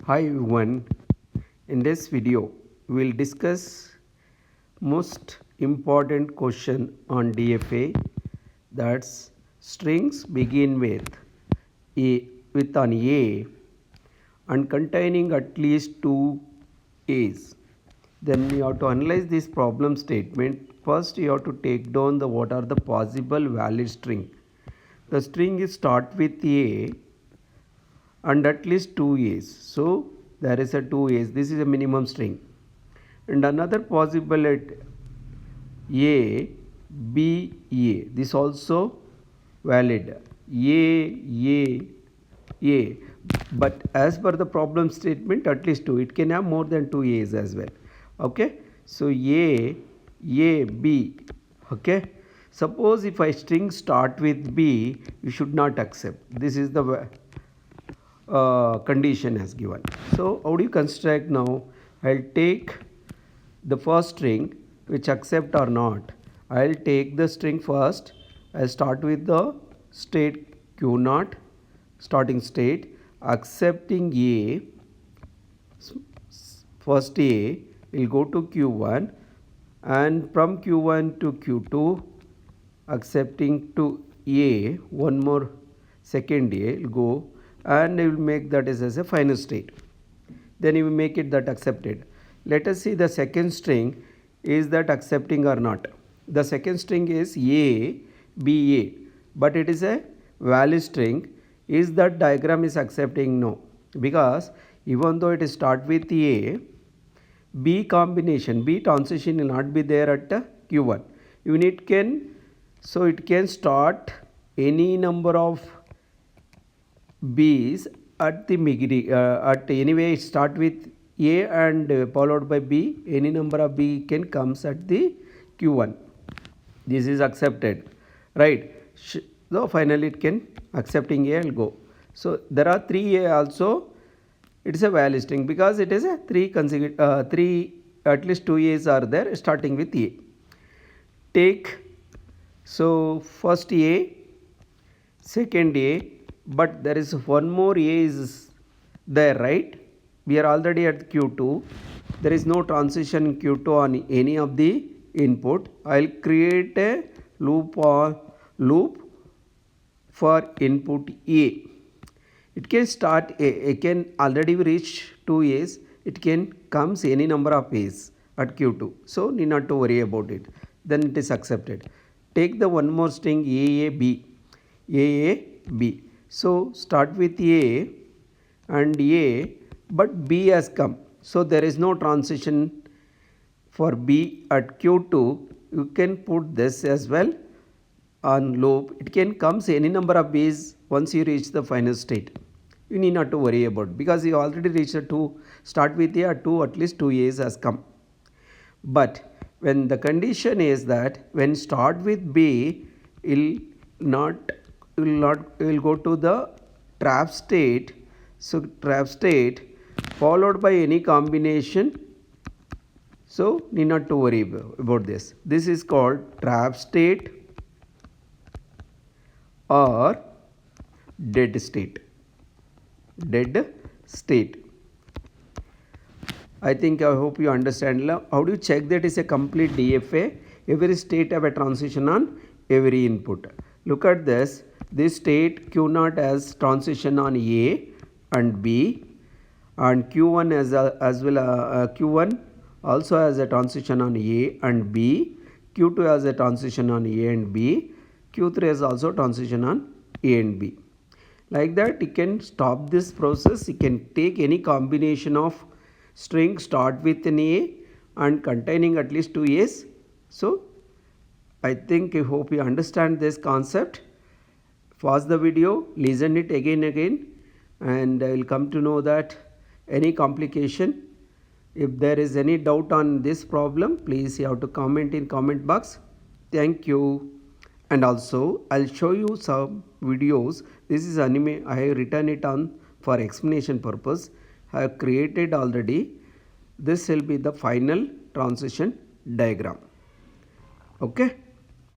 Hi everyone, in this video we will discuss most important question on DFA, that's strings begin with an A and containing at least two A's. Then you have to analyze this problem statement. First you have to take down what are the possible valid string. The string is start with A and at least two A's. So there is a two A's. This is a minimum string. And another possible at A, B, A. This also valid. A. But as per the problem statement, at least two. It can have more than two A's as well. Okay. So A, B. Okay. Suppose if I string start with B, you should not accept. This is the condition as given. So how do you construct now? I'll take the first string which accept or not. I'll take the string first. I'll start with the state Q0, starting state, accepting A. First A will go to Q1 and from Q1 to Q2 accepting to A, one more second A will go and we will make that as a final state. Then you will make it that accepted. Let us see the second string, is that accepting or not. The second string is A, B, A, but it is a valid string. Is that diagram is accepting? No, because even though it is start with A, B combination, B transition will not be there at Q1. Even it can, so it can start any number of B's at the beginning, at anyway start with A and followed by B, any number of B can comes at the Q1. This is accepted, right? So finally it can accepting A will go. So there are 3A also, it is a valid string because it is a three at least two A's are there starting with A. Take, so first A, second A, but there is one more A is there, right? We are already at Q2. There is no transition in Q2 on any of the input. I will create a loop for input A. It can start A, it can already reach 2 A's. It can comes any number of A's at Q2. So need not to worry about it. Then it is accepted. Take the one more string AAB. AAB. So start with A and A, but B has come. So there is no transition for B at Q2. You can put this as well on loop. It can comes any number of B's once you reach the final state. You need not to worry about because you already reached a 2. Start with A at least 2 A's has come. But when the condition is that when start with B, it will go to the trap state. So trap state followed by any combination. So need not to worry about this. This is called trap state or dead state. Dead state. I hope you understand. How do you check that is a complete DFA? Every state have a transition on every input. Look at this. This state Q0 has transition on A and B, and Q1 as well. Q1 also has a transition on A and B. Q2 has a transition on A and B. Q3 has also transition on A and B. Like that, you can stop this process. You can take any combination of string start with an A and containing at least two A's. So I hope you understand this concept. Pause the video, listen it again, and I will come to know that any complication. If there is any doubt on this problem, please you have to comment in comment box. Thank you. And also I'll show you some videos. This is anime. I have written it on for explanation purpose. I have created already. This will be the final transition diagram. Okay.